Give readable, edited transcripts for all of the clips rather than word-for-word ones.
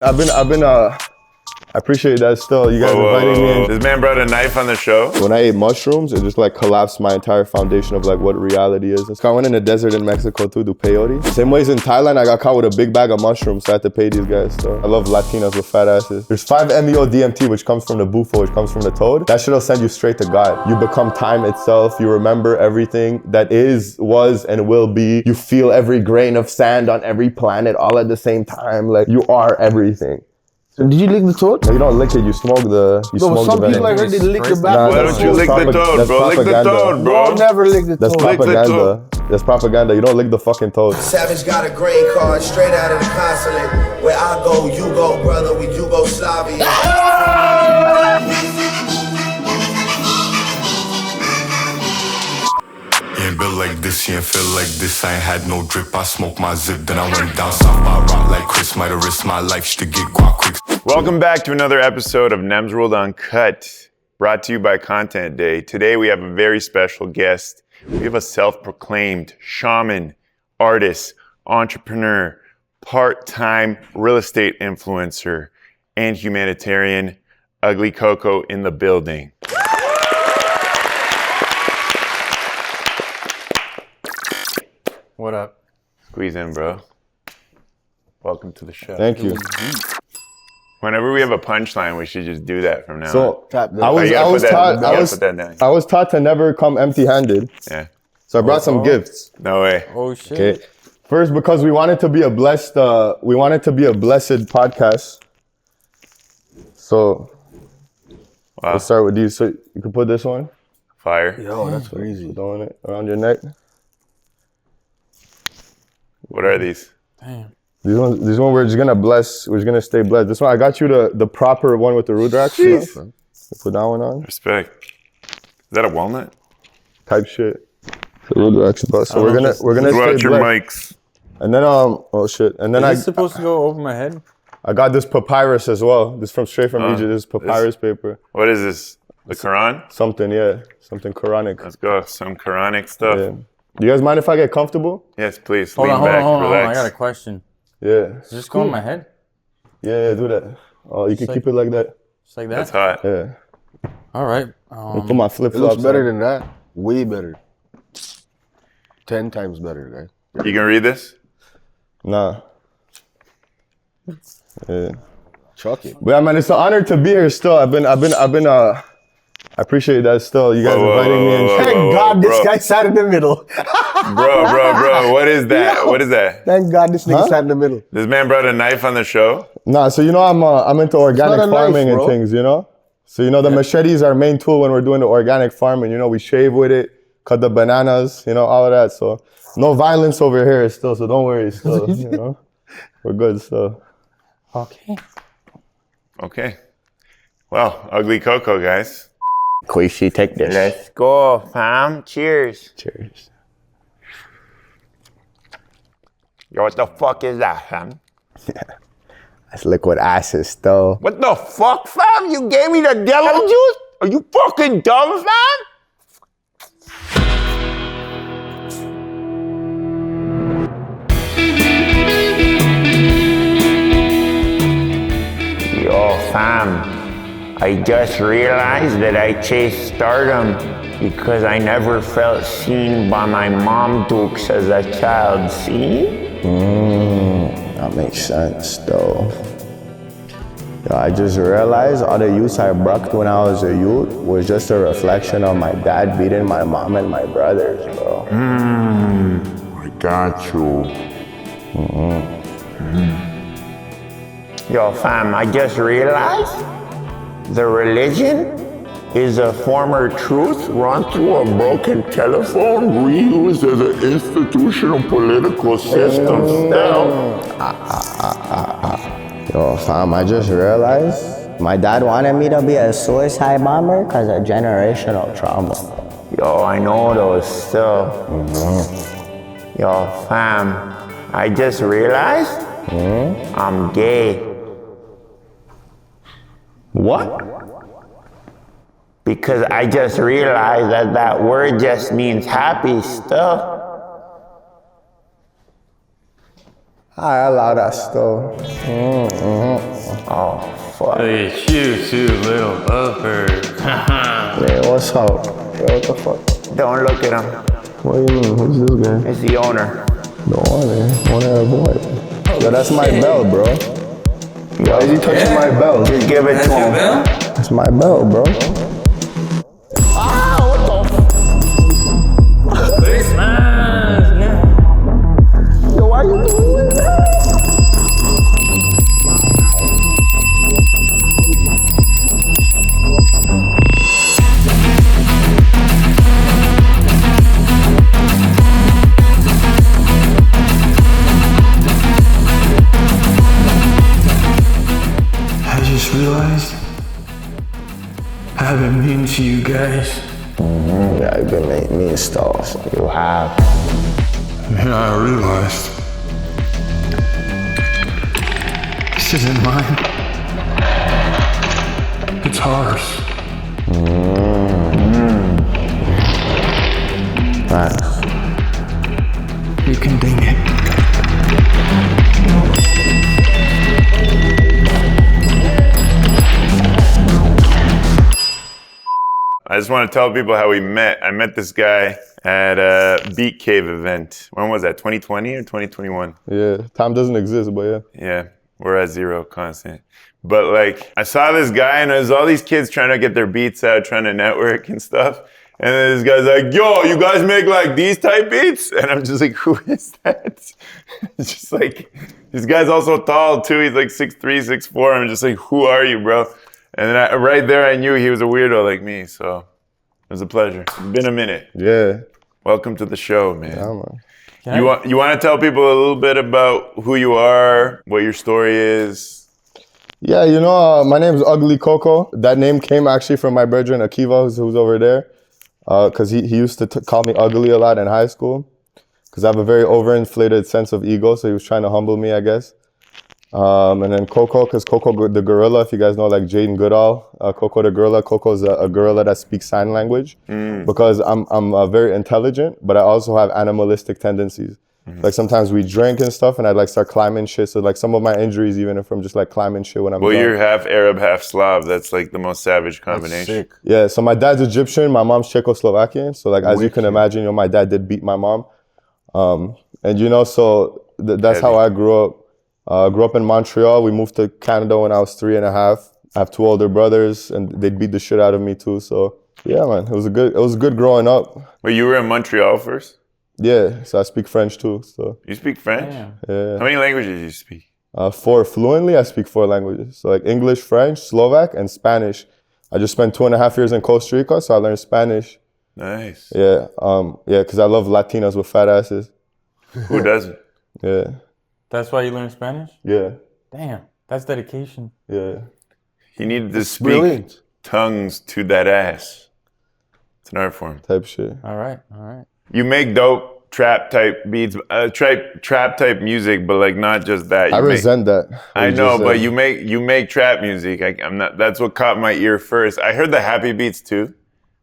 I appreciate that still. You guys inviting me in. This man brought a knife on the show. When I ate mushrooms, it just like collapsed my entire foundation of like what reality is. I went in the desert in Mexico too, do peyote. Same ways in Thailand, I got caught with a big bag of mushrooms, so I had to pay these guys. So I love Latinas with fat asses. There's 5-MeO DMT, which comes from the bufo, which comes from the toad. That shit'll send you straight to God. You become time itself. You remember everything that is, was, and will be. You feel every grain of sand on every planet all at the same time. Like you are everything. Did you lick the toad? No, you don't lick it, you smoke the some people I heard they lick the back. Why don't you lick the toad, bro? Lick the toad, bro. I'll never lick the toad. That's propaganda. That's propaganda. You don't lick the fucking toad. Savage got a green card straight out of the consulate. Where I go, you go, brother, we Yugoslavia. You ain't built like this, you ain't feel like this. I ain't had no drip, I smoked my zip. Then I went down south by rock like Chris. Might have risked my life to get guac quick. Welcome back to another episode of Nems World Uncut, brought to you by Content Day. Today we have a very special guest. We have a self-proclaimed shaman, artist, entrepreneur, part-time real estate influencer, and humanitarian, Ugly Coco in the building. What up? Squeeze in, bro. Welcome to the show. Thank you. Whenever we have a punchline, we should just do that from now on. So I was taught to never come empty-handed. Yeah. So I brought some gifts. No way. Oh shit. Okay. First, because we wanted to be a blessed podcast. So Wow. let's start with these. So you can put this one. Fire. Yo, that's crazy. Throwing it around your neck. What are these? Damn. These one we're just gonna bless. We're just gonna stay blessed. This one I got you the proper one with the Rudraksh. Jeez. You know? Put that one on. Respect. Is that a walnut? Type shit. The Rudraksh, bro. So we're gonna Throw stay out your blessed. mics. And then oh shit. And then Is this supposed to go over my head? I got this papyrus as well. This from straight from Egypt. This is papyrus paper. What is this? The Quran? Something, yeah. Something Quranic. Let's go. Some Quranic stuff. Yeah. Do you guys mind if I get comfortable? Yes, please. Hold Lean on, back. hold on. Relax. I got a question. Yeah. Does this go on my head? Yeah, do that. Oh, you can keep it like that. Just like that? That's hot. Yeah. All right. I'll put my flip It flops. looks better than that. Way better. 10 times better, guys. You can read this? Nah. Yeah. Chuck it. But yeah, man, it's an honor to be here still. I appreciate that still. You guys inviting me in. Thank God this bro. guy sat in the middle. Bro. What is that? What is that? Thank God this nigga sat in the middle. This man brought a knife on the show? Nah, so you know I'm into organic not a knife, farming and bro. things, you know? So you know the machete is our main tool when we're doing the organic farming. You know, we shave with it, cut the bananas, you know, all of that. So no violence over here still, so don't worry still, you know? We're good still. Okay. Well, Ugly Coco, guys. Queasy, take this. Let's go, fam. Cheers. Cheers. Yo, what the fuck is that, fam? That's liquid acid still. What the fuck, fam? You gave me the devil juice? Are you fucking dumb, fam? Yo, fam. I just realized that I chased stardom because I never felt seen by my mom dukes as a child, see? That makes sense though. Yo, I just realized all the youths I brocked when I was a youth was just a reflection of my dad beating my mom and my brothers, bro. I got you. Yo, fam, I just realized the religion is a former truth run through a broken telephone reused as an institutional political system still. Yo, fam, I just realized my dad wanted me to be a suicide bomber because of generational trauma. Yo, I know those still. Yo, fam, I just realized I'm gay. What? Because I just realized that that word just means happy still. I allow that stuff. Oh, fuck. Hey, you little lovebird. Man, what's up? Yo, what the fuck? Don't look at him. What do you mean? Who's this guy? It's the owner. The owner of what? Yo, that's my bell, bro. Why is he touching my bell? Just give it to him. That's my bell, bro. Yo, why you doing that? I just realized I haven't been to you guys. Yeah, you've been making me stuff. You have. And I realized this isn't mine. It's ours. Nice. You can ding it. I just want to tell people how we met. I met this guy at a Beat Cave event. When was that, 2020 or 2021? Yeah, time doesn't exist, but yeah. Yeah, we're at zero constant. But like, I saw this guy and there's all these kids trying to get their beats out, trying to network and stuff. And then this guy's like, yo, you guys make like these type beats? And I'm just like, who is that? It's just like, this guy's also tall too. He's like 6'3", 6'4". I'm just like, who are you, bro? And then right there, I knew he was a weirdo like me. So it was a pleasure. It's been a minute. Yeah. Welcome to the show, man. Yeah, man. You want to tell people a little bit about who you are, what your story is? Yeah, you know, my name is Ugly Coco. That name came actually from my brethren, Akiva, who's over there. Because he used to call me ugly a lot in high school. Because I have a very overinflated sense of ego, so he was trying to humble me, I guess. And then Coco, because Coco the gorilla, if you guys know like Jaden Goodall, Coco the gorilla. Coco's a gorilla that speaks sign language. Because I'm very intelligent, but I also have animalistic tendencies. Like sometimes we drink and stuff and I'd like start climbing shit. So like some of my injuries even are from just like climbing shit when I'm Well, drunk. you're half Arab, half Slav. That's like the most savage combination. Sick. Yeah, so my dad's Egyptian, my mom's Czechoslovakian. So like as you can imagine, you know, my dad did beat my mom. And you know, so that's how I grew up. Grew up in Montreal. We moved to Canada when I was 3.5. I have 2 older brothers and they beat the shit out of me too. So yeah, man, it was good growing up. Wait, you were in Montreal first? Yeah, so I speak French too. So You speak French? yeah. How many languages do you speak? 4 fluently, I speak 4 languages. So like English, French, Slovak, and Spanish. I just spent 2.5 years in Costa Rica, so I learned Spanish. Nice. Yeah, because I love Latinas with fat asses. Who doesn't? Yeah, That's why you learn Spanish? yeah, Damn, that's dedication. yeah. He needed to speak Brilliant. tongues to that ass. It's an art form. Type shit. All right. You make dope trap type beats, trap type music, but like not just that. I resent that. I know, Just, but you make trap music. I'm not. That's what caught my ear first. I heard the happy beats too,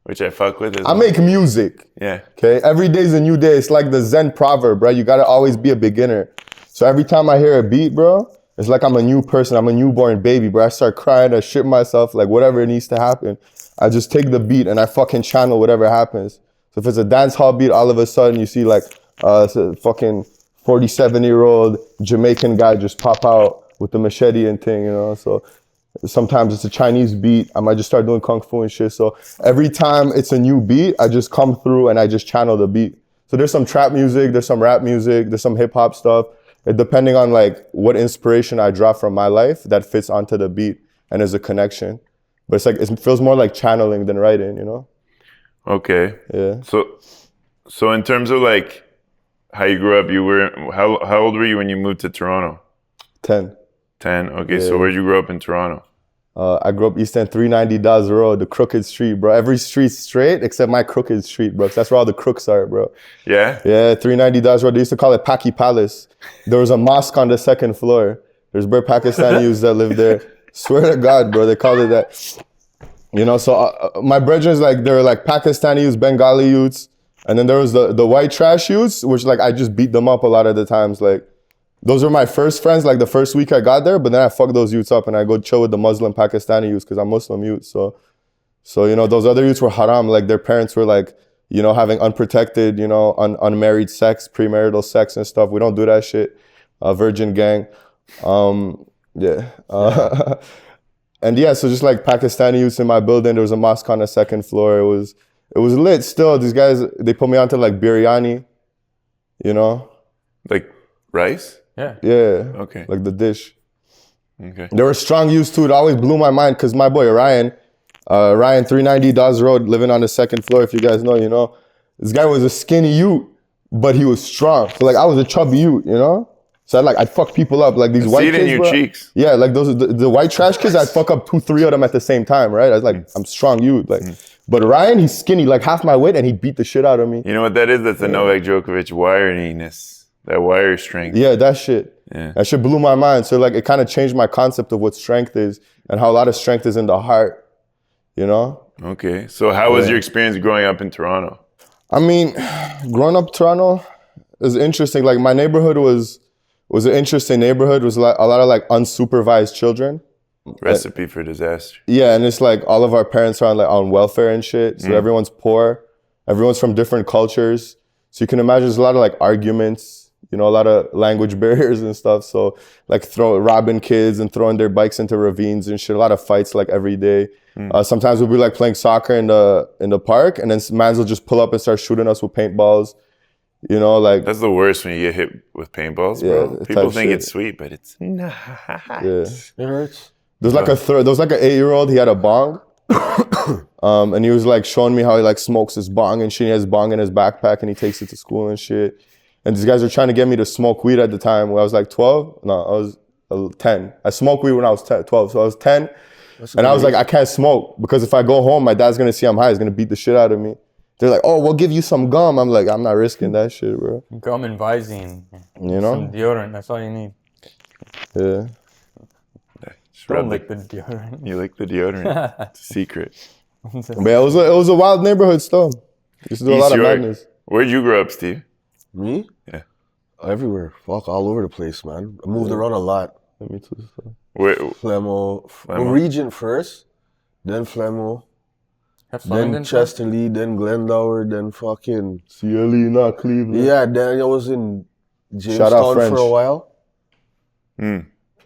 which I fuck with. I make music. Yeah. Okay, every day's a new day. It's like the Zen proverb, bro. You gotta always be a beginner. So every time I hear a beat, bro, it's like I'm a new person. I'm a newborn baby, bro. I start crying, I shit myself, like whatever needs to happen. I just take the beat and I fucking channel whatever happens. So if it's a dance hall beat, all of a sudden you see like a fucking 47-year-old Jamaican guy just pop out with the machete and thing, you know? So sometimes it's a Chinese beat. I might just start doing kung fu and shit. So every time it's a new beat, I just come through and I just channel the beat. So there's some trap music, there's some rap music, there's some hip hop stuff. Depending on like what inspiration I draw from my life, that fits onto the beat and there's a connection. But it's like, it feels more like channeling than writing, you know? Okay. Yeah. So in terms of like how you grew up, you were how old were you when you moved to Toronto? 10. 10. Okay. So where'd you grow up in Toronto? I grew up East End, 390 Dawes Road, the crooked street, bro. Every street's straight except my crooked street, bro. That's where all the crooks are, bro. Yeah. Yeah, 390 Dawes Road. They used to call it Paki Palace. There was a mosque on the 2nd floor. There's bare Pakistanis that live there. Swear to God, bro, they called it that. You know, so my brethren, like, they were like Pakistani youths, Bengali youths. And then there was the white trash youths, which like I just beat them up a lot of the times. Like, Those were my first friends, like the first week I got there, but then I fucked those youths up and I go chill with the Muslim Pakistani youths because I'm Muslim youth. So, you know, those other youths were haram. Like their parents were like, you know, having unprotected, you know, unmarried sex, premarital sex and stuff. We don't do that shit. Virgin gang. Yeah. And yeah, so just like Pakistani youths in my building, there was a mosque on the second floor. It was lit still. These guys, they put me onto like biryani, you know? Like rice? Yeah. Yeah. Okay. Like the dish. Okay. There were strong youths too. It always blew my mind because my boy Ryan 390 Dawes Road, living on the second floor, if you guys know, you know. This guy was a skinny youth, but he was strong. So like I was a chubby youth, you know? So I'd fuck people up. Like these white See it kids, in your bro. cheeks. Yeah, like those the white trash kids, I'd fuck up 2-3 of them at the same time, right? I was like, I'm strong youth. Like, but Ryan, he's skinny, like half my weight, and he beat the shit out of me. You know what that is? That's the Novak Djokovic wiriness. That wire strength. Yeah, that shit. Yeah. That shit blew my mind. So like it kind of changed my concept of what strength is and how a lot of strength is in the heart, you know? Okay. So how was your experience growing up in Toronto? I mean, growing up in Toronto is interesting. Like my neighborhood was an interesting neighborhood. It was like a lot of like unsupervised children. Recipe for disaster. Yeah, and it's like all of our parents are on welfare and shit. So everyone's poor. Everyone's from different cultures. So you can imagine there's a lot of like arguments, you know, a lot of language barriers and stuff. So like robbing kids and throwing their bikes into ravines and shit. A lot of fights like every day. Sometimes we'll be like playing soccer in the park, and then mans will just pull up and start shooting us with paintballs. You know, like That's the worst when you get hit with paintballs, bro. Yeah, People type think shit. it's sweet, but it's not. yeah. It hurts. There was like an 8-year-old. He had a bong, and he was like showing me how he like smokes his bong and shit. He has bong in his backpack and he takes it to school and shit. And these guys were trying to get me to smoke weed at the time when I was like 12. No, I was 10. I smoked weed when I was 12, so I was 10. And I was like, I can't smoke because if I go home, my dad's gonna see I'm high. He's gonna beat the shit out of me. They're like, oh, we'll give you some gum. I'm like, I'm not risking that shit, bro. Gum and Visine. You know? Some deodorant. That's all you need. Yeah. Just Don't rub lick the deodorant. You lick the deodorant. It's a secret. But yeah, it was a wild neighborhood still. Used to do a lot of York. madness. Where'd you grow up, Steve? Me? Yeah. Everywhere. Fuck, all over the place, man. I moved around a lot. Me too. So. Where, Flemo. Flemo. Regent first, then Flemo, Have fun then Chesterlee, then Glendower, then fucking... CLE, not Cleveland. Yeah, then I was in Shout out Jamestown French. for a while. Hmm.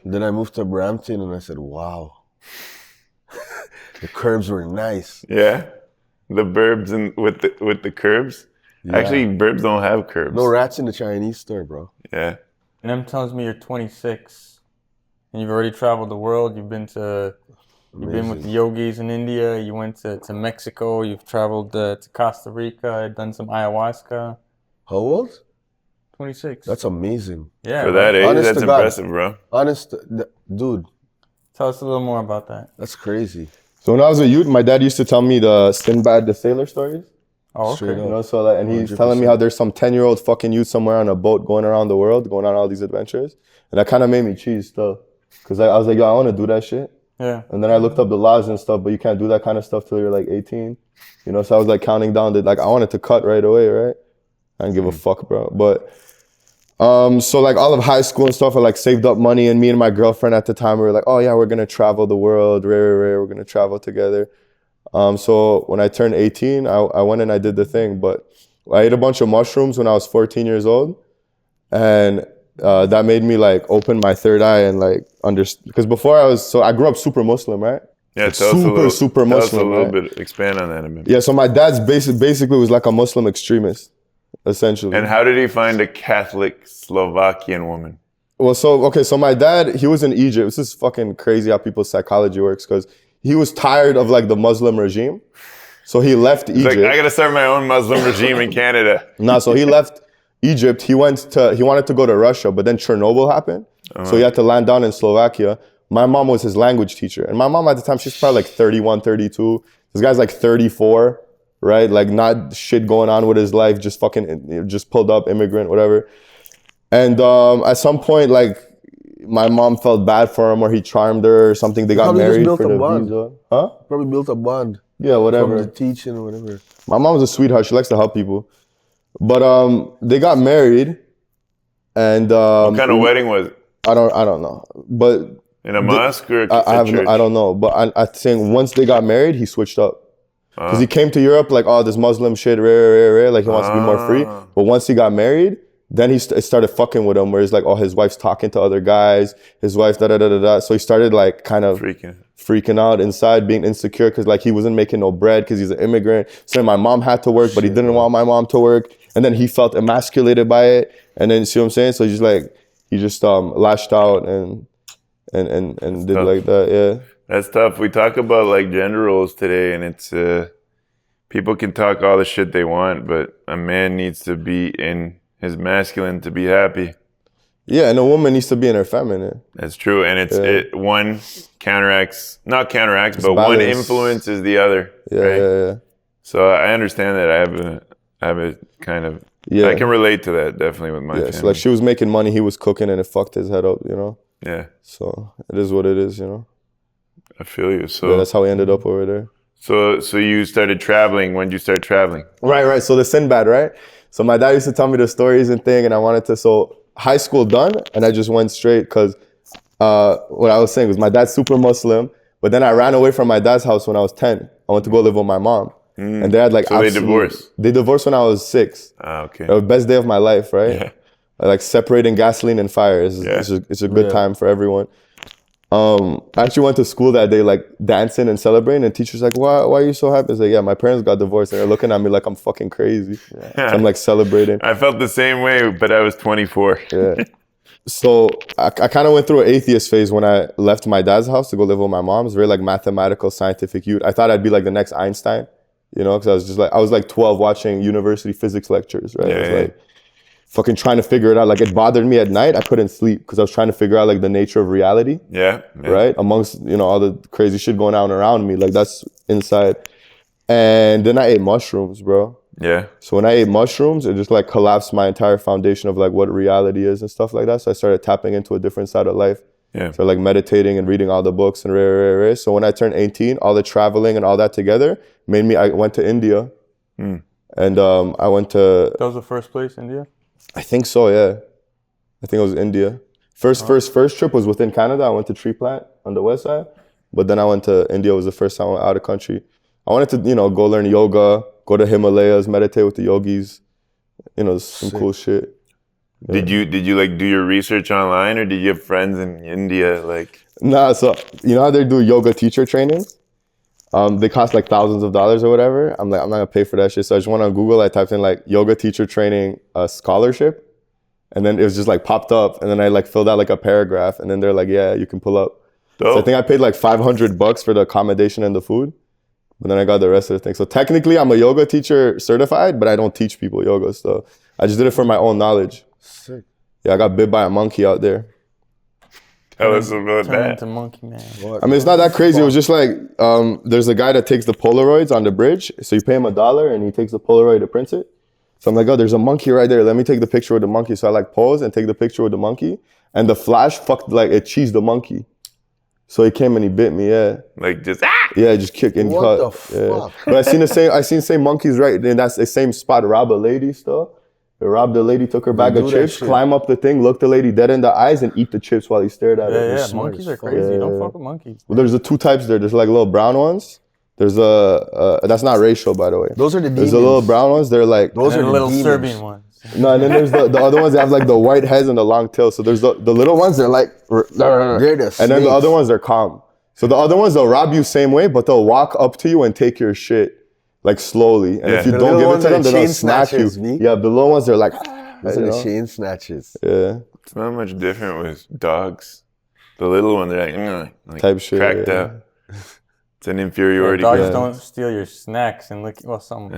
Then I moved to Brampton and I said, wow. The curbs were nice. Yeah. The burbs and with the curbs. Yeah. Actually, burbs don't have curbs. No rats in the Chinese store, bro. Yeah. And them tells me you're 26 and you've already traveled the world. You've been with the yogis in India. You went to Mexico. You've traveled to Costa Rica. Done some ayahuasca. How old? 26. That's amazing. Yeah. For that age, Honest that's to God. impressive, bro. Honest, dude, Tell us a little more about that. that's crazy. So when I was a youth, my dad used to tell me the Sinbad the Sailor stories. Oh, Straight okay. up. You know, so like, and he's 100%. telling me how there's some 10-year-old fucking youth somewhere on a boat going around the world, going on all these adventures. And that kind of made me cheese still. Because I was like, yo, I want to do that shit. Yeah. And then I looked up the laws and stuff, but you can't do that kind of stuff till you're like 18. You know, so I was like counting down like I wanted to cut right away, right? I didn't give a fuck, bro. But so like all of high school and stuff, I like saved up money, and me and my girlfriend at the time, we were like, oh yeah, we're gonna travel the world, we're gonna travel together. So when I turned 18, I went and I did the thing, but I ate a bunch of mushrooms when I was 14 years old, and that made me like open my third eye and like understand, because before I grew up super Muslim, right? Yeah, Like, tell us a little, super tell us a Muslim, little right? bit, expand on that a bit. Yeah, so my dad's basically was like a Muslim extremist, essentially. And how did he find a Catholic Slovakian woman? Well, so my dad, he was in Egypt. This is fucking crazy how people's psychology works, because he was tired of like the Muslim regime. So he left He's Egypt. like, I gotta start my own Muslim regime in Canada. So he left Egypt. He wanted to go to Russia, but then Chernobyl happened. So he had to land down in Slovakia. My mom was his language teacher. And my mom at the time, she's probably like 31, 32. This guy's like 34, right? Like not shit going on with his life, just pulled up, immigrant, whatever. And at some point, like my mom felt bad for him, or he charmed her or something. They got Probably just married built for a the bond. visa. Huh? Probably built a bond Yeah, from whatever. the teaching or whatever. My mom's a sweetheart. She likes to help people. But they got married. And What kind of wedding was it? I don't know, but In a mosque or a I church? I don't know, but I think once they got married, he switched up. Because he came to Europe like, oh, this Muslim shit, rare, like he wants to be more free. But once he got married, then he started fucking with him, where he's like, oh, his wife's talking to other guys, his wife, da-da-da-da-da. So he started like kind of freaking out inside, being insecure, because like he wasn't making no bread because he's an immigrant. So my mom had to work, but he didn't want my mom to work. And then he felt emasculated by it. And then, you see what I'm saying? So he just lashed out and did tough. like that, yeah. That's tough. We talk about like gender roles today, and it's people can talk all the shit they want, but a man needs to be in his masculine to be happy. Yeah, and a woman needs to be in her feminine. That's true, and one not counteracts, it's but balance. one influences the other. Yeah, right? yeah. So I understand that. I have a kind of I can relate to that definitely with my family. So like she was making money, he was cooking, and it fucked his head up, you know. Yeah. So it is what it is, you know. I feel you. So yeah, that's how we ended up over there. So you started traveling. When did you start traveling? Right. So the Sinbad, right? So my dad used to tell me the stories and thing, and I wanted to. So high school done, and I just went straight because what I was saying was my dad's super Muslim, but then I ran away from my dad's house when I was 10. I went to go live with my mom, and they had like so they divorced. They divorced when I was 6. Okay. It was the best day of my life, right? Yeah. Like separating gasoline and fire is it's a good time for everyone. I actually went to school that day, like dancing and celebrating, and teachers like, why are you so happy? It's like, yeah, my parents got divorced, and they're looking at me like I'm fucking crazy. So I'm like celebrating. I felt the same way, but I was 24. Yeah. So I kind of went through an atheist phase when I left my dad's house to go live with my mom. It's very like mathematical, scientific youth. I thought I'd be like the next Einstein, you know, because I was like 12 watching university physics lectures, right? I was like fucking trying to figure it out. Like it bothered me at night. I couldn't sleep because I was trying to figure out like the nature of reality. Yeah. Right? Amongst, you know, all the crazy shit going on around me. Like that's inside. And then I ate mushrooms, bro. Yeah. So when I ate mushrooms, it just like collapsed my entire foundation of like what reality is and stuff like that. So I started tapping into a different side of life. Yeah. So like meditating and reading all the books and rare. So when I turned 18, all the traveling and all that together I went to India. And I went to... That was the first place, India? I think so, yeah. I think it was India. First trip was within Canada. I went to Tree Plant on the west side. But then I went to India. It was the first time I went out of country. I wanted to, you know, go learn yoga, go to Himalayas, meditate with the yogis. You know, some cool shit. Yeah. Did you like do your research online, or did you have friends in India? Like, nah, so you know how they do yoga teacher training? They cost like thousands of dollars or whatever. I'm like, I'm not gonna pay for that shit. So I just went on Google, I typed in like yoga teacher training scholarship. And then it was just like popped up. And then I like filled out like a paragraph. And then they're like, yeah, you can pull up. So I think I paid like $500 for the accommodation and the food. But then I got the rest of the thing. So technically I'm a yoga teacher certified, but I don't teach people yoga. So I just did it for my own knowledge. Sick. Yeah, I got bit by a monkey out there. Tell us about that. Into monkey man. I mean, it's not that crazy. It was just like, there's a guy that takes the Polaroids on the bridge. So you pay him $1 and he takes the Polaroid to print it. So I'm like, oh, there's a monkey right there. Let me take the picture with the monkey. So I like pose and take the picture with the monkey. And the flash it cheesed the monkey. So he came and he bit me, yeah. Like just Yeah, just kick and What cut. the fuck? But I seen the same monkeys right. And that's the same spot, rob a lady still. They robbed the lady, took her bag of chips, climb up the thing, look the lady dead in the eyes and eat the chips while he stared at her. Yeah, monkeys are crazy. Don't fuck with monkeys. Well, there's the two types there. There's like little brown ones. There's that's not racial, by the way. Those are the demons. There's the little brown ones. They're like Those are the little demons. Serbian ones. no, and then there's the other ones that have like the white heads and the long tails. So there's the little ones. They're like, They're the and then the snakes. other ones they're calm. So the other ones they'll rob you same way, but they'll walk up to you and take your shit like slowly. And if you The don't little give it ones to them, are then they'll chain snatch you. snatchers, V. Yeah, the little ones they're like, Those you are know? the chain snatches. Yeah, it's not much different with dogs. The little one, they're like type shit. cracked yeah. out. It's an inferiority. Dogs don't steal your snacks and look. Well, some.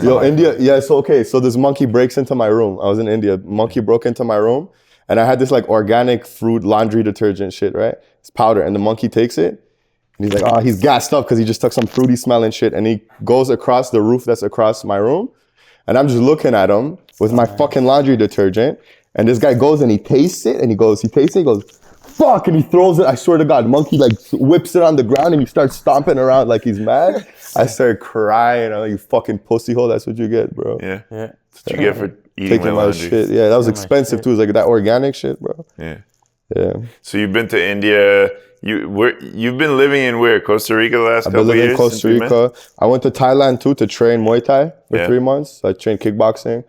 Yo, India, yeah, so okay, so this monkey breaks into my room. I was in India. Monkey broke into my room, and I had this like organic fruit laundry detergent shit, right? It's powder, and the monkey takes it, and he's like, oh, he's gassed up because he just took some fruity smelling shit, and he goes across the roof that's across my room, and I'm just looking at him with my fucking laundry detergent, and this guy goes and he tastes it, and he goes, fuck, and he throws it. I swear to God, monkey like whips it on the ground and he starts stomping around like he's mad. I started crying. I'm like, you fucking pussy hole, that's what you get, bro. Yeah. Yeah. That's what you get for taking my laundry. shit. Yeah, that was my expensive shit. too. It's like that organic shit, bro. Yeah. Yeah. So you've been to India. You've been living in where? Costa Rica the last I've couple been living in years? Costa since we met? Rica. I went to Thailand too to train Muay Thai for Yeah. 3 months. I trained kickboxing.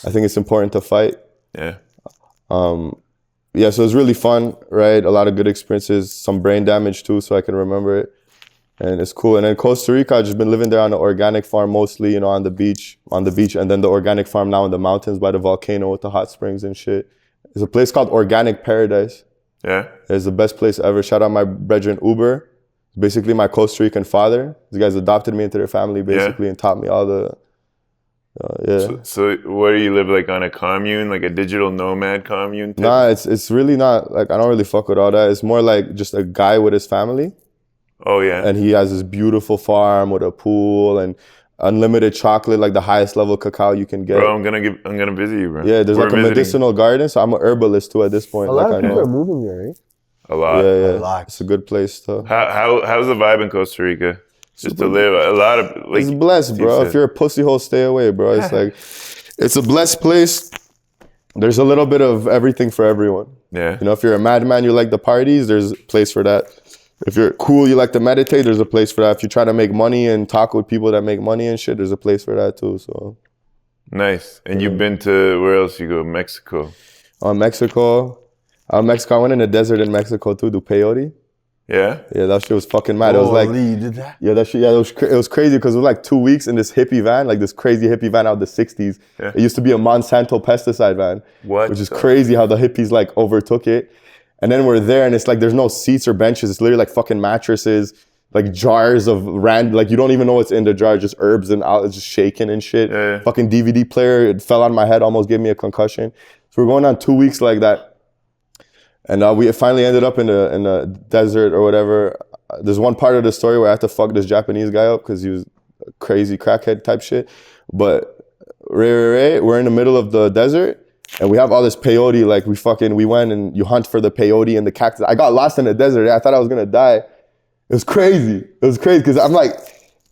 I think it's important to fight. Yeah. Yeah, so it was really fun, right? A lot of good experiences, some brain damage too, so I can remember it. And it's cool. And then Costa Rica, I've just been living there on an organic farm mostly, you know, on the beach. And then the organic farm now in the mountains by the volcano with the hot springs and shit. There's a place called Organic Paradise. Yeah. It's the best place ever. Shout out my brethren Uber. Basically my Costa Rican father. These guys adopted me into their family basically and taught me all the, So where do you live, like on a commune, like a digital nomad commune? Nah, it's really not, like I don't really fuck with all that. It's more like just a guy with his family. Oh yeah. And he has this beautiful farm with a pool and unlimited chocolate, like the highest level cacao you can get. Bro, I'm gonna visit you, bro. Yeah, there's We're like a visiting. medicinal garden, so I'm an herbalist too at this point. A lot like of I people know. are moving there, right? A lot. Yeah. lot. It's a good place too. How's the vibe in Costa Rica? Just to live a lot of like. It's blessed, bro. Steve If you're a pussy hole, stay away, bro. It's like, it's a blessed place. There's a little bit of everything for everyone. Yeah. You know, if you're a madman, you like the parties, there's a place for that. If you're cool, you like to meditate, there's a place for that. If you try to make money and talk with people that make money and shit, there's a place for that too. So Nice. And you've been to where else you go? Mexico. Mexico, I went in the desert in Mexico too, do peyote. Yeah. Yeah, that shit was fucking mad. It was like, Lee, you did that? yeah, that shit. Yeah, it was crazy because it was like 2 weeks in this hippie van, like this crazy hippie van out of the '60s. Yeah. It used to be a Monsanto pesticide van, What which is the- crazy how the hippies like overtook it. And then we're there, and it's like there's no seats or benches. It's literally like fucking mattresses, like jars of like you don't even know what's in the jar, just herbs and it's just shaking and shit. Yeah. Fucking DVD player, it fell on my head, almost gave me a concussion. So we're going on 2 weeks like that, and we finally ended up in the desert or whatever. There's one part of the story where I had to fuck this Japanese guy up because he was a crazy crackhead type shit. But we're in the middle of the desert and we have all this peyote. Like we went and you hunt for the peyote and the cactus. I got lost in the desert. I thought I was gonna die. It was crazy. Because I'm like,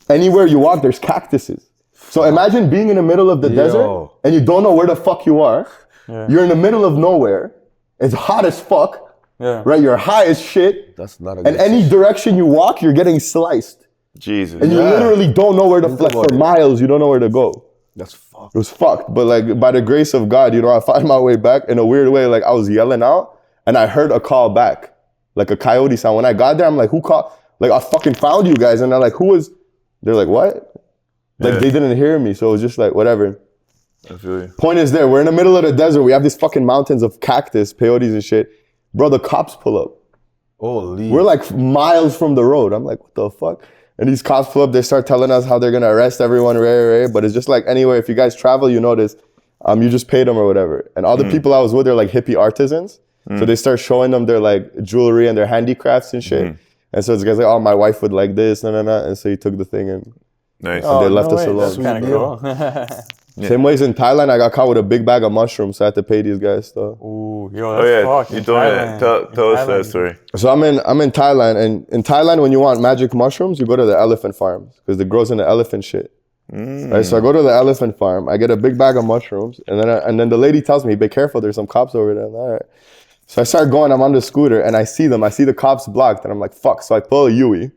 anywhere you walk, there's cactuses. So imagine being in the middle of the desert and you don't know where the fuck you are. Yeah. You're in the middle of nowhere. It's hot as fuck. Yeah. Right? You're high as shit. That's not a And good any direction you walk, you're getting sliced. Jesus. And you literally don't know where to Think fly. about For it. miles, you don't know where to go. That's fucked. It was fucked. But like by the grace of God, you know, I found my way back in a weird way. Like I was yelling out and I heard a call back. Like a coyote sound. When I got there, I'm like, who called? Like I fucking found you guys. And they're like, who was? They're like, what? Like they didn't hear me. So it was just like, whatever. I feel you. Point is there. We're in the middle of the desert. We have these fucking mountains of cactus, peyotes and shit. Bro, the cops pull up. Holy. We're like miles from the road. I'm like, what the fuck? And these cops pull up, they start telling us how they're gonna arrest everyone, but it's just like anywhere, if you guys travel, you know this, you just pay them or whatever. And all the people I was with, they're like hippie artisans. So they start showing them their like jewelry and their handicrafts and shit. And so this guy's like, oh, my wife would like this, and so he took the thing and Nice. they left us That's alone. kind of cool. Same ways in Thailand, I got caught with a big bag of mushrooms, so I had to pay these guys though. Ooh, yo, Oh that's yeah, fucked. you In told me Thailand. that. Tell us that Thailand. story. So I'm in Thailand, and in Thailand, when you want magic mushrooms, you go to the elephant farms because it grows in the elephant shit. Right, so I go to the elephant farm, I get a big bag of mushrooms, and then the lady tells me, "Be careful, there's some cops over there." I'm like, all right. So I start going, I'm on the scooter, and I see them. I see the cops blocked, and I'm like, fuck. So I pull a Yui,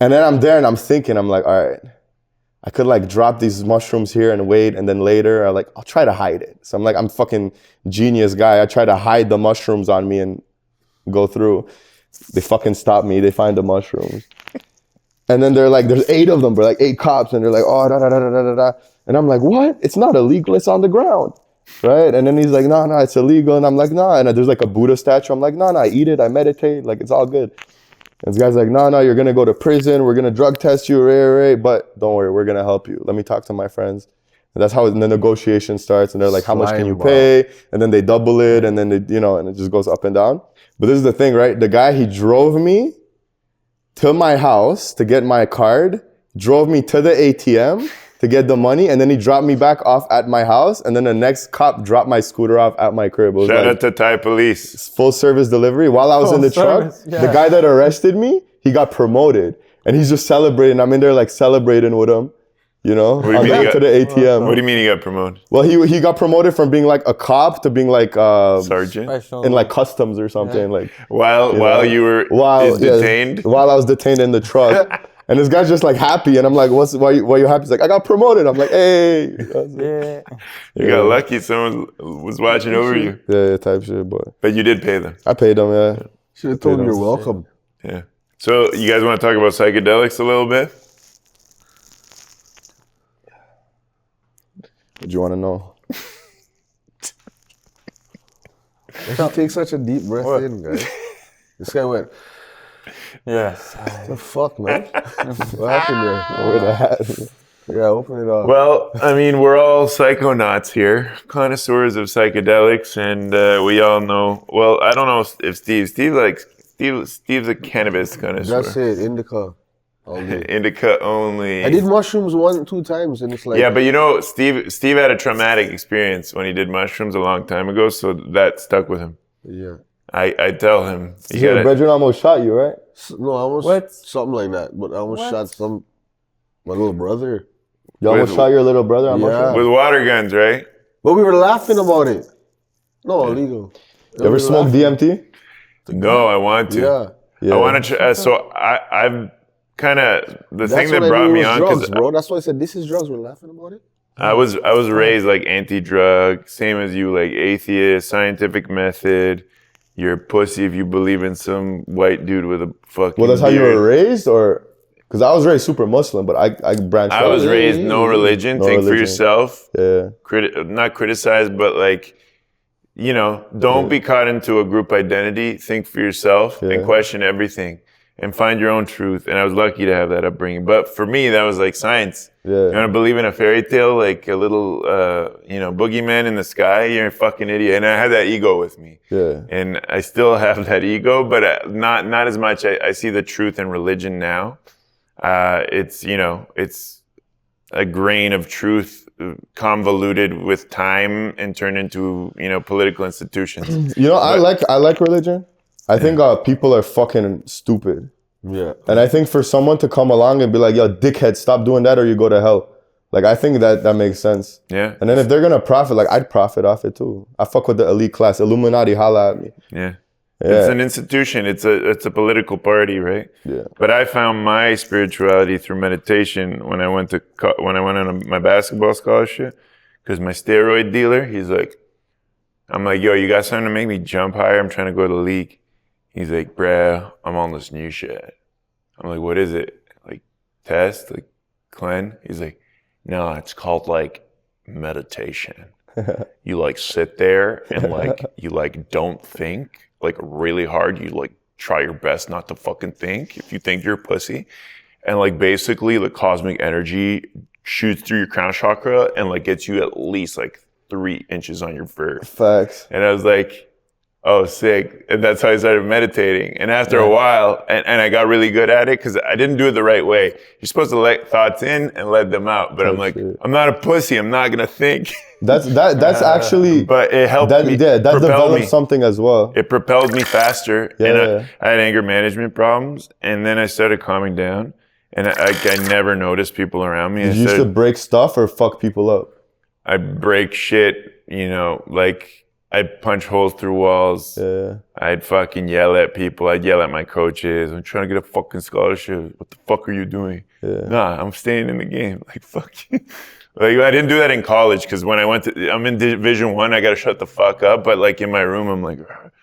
and then I'm there, and I'm thinking, I'm like, all right, I could like drop these mushrooms here and wait, and then later, I'll try to hide it. So I'm like, I'm fucking genius guy. I try to hide the mushrooms on me and go through. They fucking stop me. They find the mushrooms. And then they're like, there's 8 of them, bro, like 8 cops. And they're like, oh, da, da, da, da, da, da. And I'm like, what? It's not illegal. It's on the ground. Right? And then he's like, no, it's illegal. And I'm like, no. And there's like a Buddha statue. I'm like, no, I eat it. I meditate. Like, it's all good. And this guy's like, no, you're going to go to prison. We're going to drug test you. But don't worry, we're going to help you. Let me talk to my friends. And that's how the negotiation starts. And they're like, how much can you pay? And then they double it. And then they, and it just goes up and down. But this is the thing, right? The guy, he drove me to my house to get my card, drove me to the ATM to get the money, and then he dropped me back off at my house, and then the next cop dropped my scooter off at my crib. It was Shout like out to Thai police. full service delivery. While I was in the service, truck, the guy that arrested me, he got promoted, and he's just celebrating. I'm in there like celebrating with him. You know, do you on mean the he way to got- the ATM. What do you mean he got promoted? Well, he got promoted from being like a cop to being like Sergeant? Special. in like customs or something. Like While you were detained? While I was detained in the truck. And this guy's just like happy, and I'm like, why you happy? He's like, I got promoted. I'm like, hey. Yeah. You got lucky. Someone was watching over you. Yeah, type shit, But you did pay them. I paid them, yeah. Should have told him you're welcome. Yeah. So you guys want to talk about psychedelics a little bit? What do you want to know? Why should take such a deep breath in, guys? This guy went, Yes. the fuck, man? What happened there? Where the hat? Yeah, open it up. Well, I mean, we're all psychonauts here, connoisseurs of psychedelics, and we all know. Well, I don't know if Steve's a cannabis connoisseur. That's it, indica. All day. Indica only. I did mushrooms 2 times, and it's like, Yeah, but you know, Steve had a traumatic experience when he did mushrooms a long time ago, so that stuck with him. yeah. I tell him, you Yeah, gotta, Brethren almost shot you, right? No, I almost What? something like that, but I almost shot my little brother. You almost With- shot your little brother on Yeah. mushrooms? with water guns, right? But we were laughing about it. No, illegal. You ever smoked DMT? No, I want to. Yeah. I want to. So I've kind of the thing That's that what I brought knew me was on drugs, because bro. That's why I said this is drugs. We're laughing about it. I was raised like anti-drug, same as you, like atheist, scientific method. You're a pussy if you believe in some white dude with a fucking. Well, that's how you beard. were raised, or because I was raised super Muslim, but I branched out. I was raised no religion. No Think for religion. yourself. Yeah, Not criticize, but like, you know, don't be caught into a group identity. Think for yourself and question everything and find your own truth. And I was lucky to have that upbringing. But for me, that was like science. yeah. You want to believe in a fairy tale, like a little, boogeyman in the sky? You're a fucking idiot. And I had that ego with me. Yeah. And I still have that ego, but not as much. I see the truth in religion now. It's a grain of truth convoluted with time and turned into, political institutions. You know, I like religion. I think people are fucking stupid. Yeah. And I think for someone to come along and be like, yo, dickhead, stop doing that or you go to hell. Like, I think that makes sense. Yeah. And then if they're going to profit, like, I'd profit off it too. I fuck with the elite class. Illuminati, holla at me. Yeah. Yeah. It's an institution. It's a political party, right? Yeah. But I found my spirituality through meditation when I went on my basketball scholarship, because my steroid dealer, I'm like, yo, you got something to make me jump higher? I'm trying to go to the league. He's like, bruh, I'm on this new shit. I'm like, what is it? Like, test? Like, cleanse? He's like, no, it's called like meditation. You like sit there and like, you like don't think like really hard. You like try your best not to fucking think if you think you're a pussy. And like basically the cosmic energy shoots through your crown chakra and like gets you at least like 3 inches on your vert. Facts. And I was like, oh, sick. And that's how I started meditating. And after a while, and I got really good at it because I didn't do it the right way. You're supposed to let thoughts in and let them out. But I'm like, I'm not a pussy. I'm not going to think. That's actually, But it helped me. that propelled developed me. something as well. It propelled me faster. Yeah, And yeah. I had anger management problems. And then I started calming down. And I never noticed people around me. Did you used to break stuff or fuck people up? I'd break shit, like I'd punch holes through walls. Yeah. I'd fucking yell at people. I'd yell at my coaches. I'm trying to get a fucking scholarship. What the fuck are you doing? Yeah. Nah, I'm staying in the game. Like, fuck you. Like, I didn't do that in college because when I'm in Division I, I got to shut the fuck up. But like in my room, I'm like,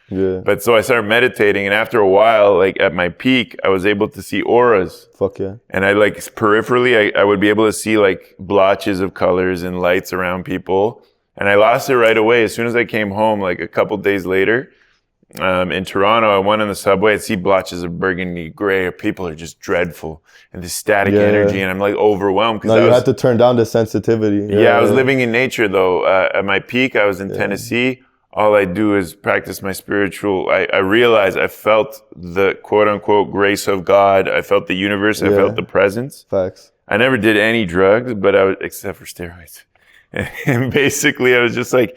Yeah. but so I started meditating. And after a while, like at my peak, I was able to see auras. Fuck yeah. And I like peripherally, I would be able to see like blotches of colors and lights around people. And I lost it right away. As soon as I came home, like a couple days later, in Toronto, I went on the subway. I'd see blotches of burgundy gray. People are just dreadful. And this static energy. And I'm like overwhelmed. No, you had to turn down the sensitivity. Yeah, I was living in nature though. At my peak, I was in Tennessee. All I do is practice my spiritual. I realized I felt the quote unquote grace of God. I felt the universe. I felt the presence. Facts. I never did any drugs, but except for steroids. And basically, I was just like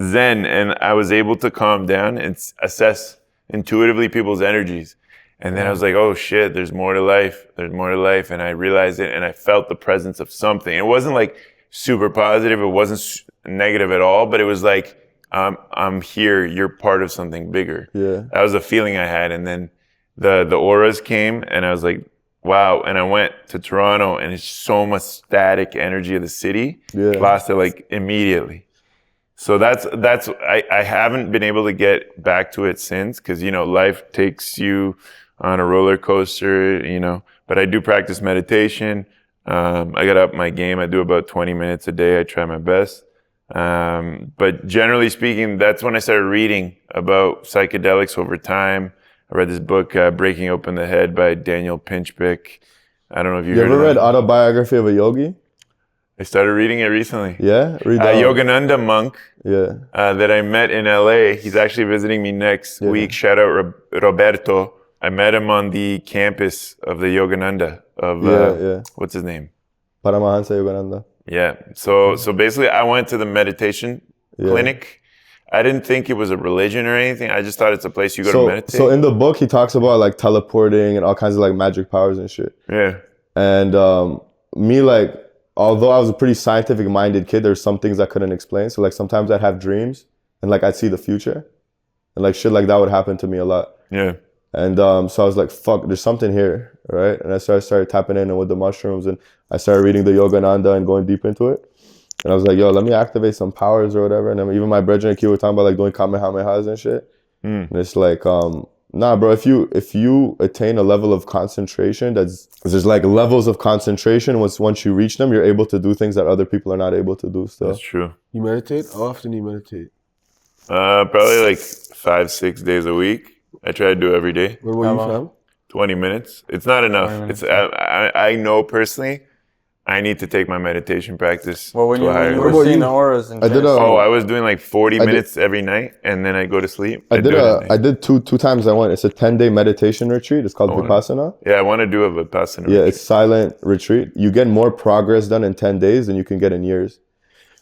Zen, and I was able to calm down and assess intuitively people's energies. And then I was like, oh shit, there's more to life. There's more to life. And I realized it and I felt the presence of something. It wasn't like super positive. It wasn't negative at all, but it was like, I'm here. You're part of something bigger. Yeah. That was the feeling I had. And then the auras came and I was like, wow. And I went to Toronto and it's so much static energy of the city. Yeah. Lost it like immediately. So I haven't been able to get back to it since, because, you know, life takes you on a roller coaster, you know, but I do practice meditation. I got up my game. I do about 20 minutes a day. I try my best. But generally speaking, that's when I started reading about psychedelics over time. I read this book, Breaking Open the Head by Daniel Pinchbeck. I don't know if you heard ever of read that. Autobiography of a Yogi? I started reading it recently. Yeah? Read Yogananda monk Yeah. that I met in LA. He's actually visiting me next week. Shout out Roberto. I met him on the campus of the Yogananda of, what's his name? Paramahansa Yogananda. Yeah. So basically I went to the meditation clinic. I didn't think it was a religion or anything. I just thought it's a place you go to meditate. So in the book, he talks about like teleporting and all kinds of like magic powers and shit. Yeah. And me, like, although I was a pretty scientific minded kid, there's some things I couldn't explain. So like sometimes I'd have dreams and like I'd see the future and like shit like that would happen to me a lot. Yeah. And so I was like, fuck, there's something here, right? And I started tapping in with the mushrooms and I started reading the Yogananda and going deep into it. And I was like, yo, let me activate some powers or whatever. And then even my brethren and Q were talking about like doing Kamehamehas and shit. And it's like, nah, bro, if you attain a level of concentration, there's like levels of concentration. Once you reach them, you're able to do things that other people are not able to do still. That's true. You meditate? How often do you meditate? Probably like 5-6 days a week. I try to do every day. Where were you from? 20 minutes. It's not enough. It's I know personally I need to take my meditation practice. Well, when you were about seeing you? the auras and I did I was doing like 40 minutes every night and then I go to sleep. I did two times I went. It's a 10-day meditation retreat. It's called Vipassana. Yeah, I want to do a Vipassana Yeah, retreat. it's silent retreat. You get more progress done in 10 days than you can get in years.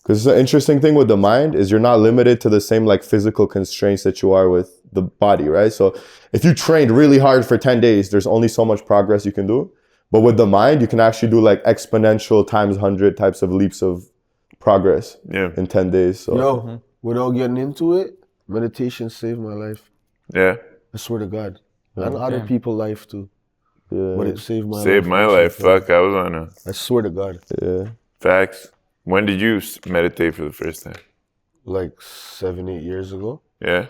Because the interesting thing with the mind is you're not limited to the same like physical constraints that you are with the body, right? So if you trained really hard for 10 days, there's only so much progress you can do. But with the mind, you can actually do like exponential times 100 types of leaps of progress in 10 days. So Without getting into it, meditation saved my life. Yeah. I swear to God. And other people's life too. Yeah. But it saved my life. Saved my life. Fuck, I was on a... I swear to God. Yeah. Facts. When did you meditate for the first time? Like 7-8 years ago. Yeah.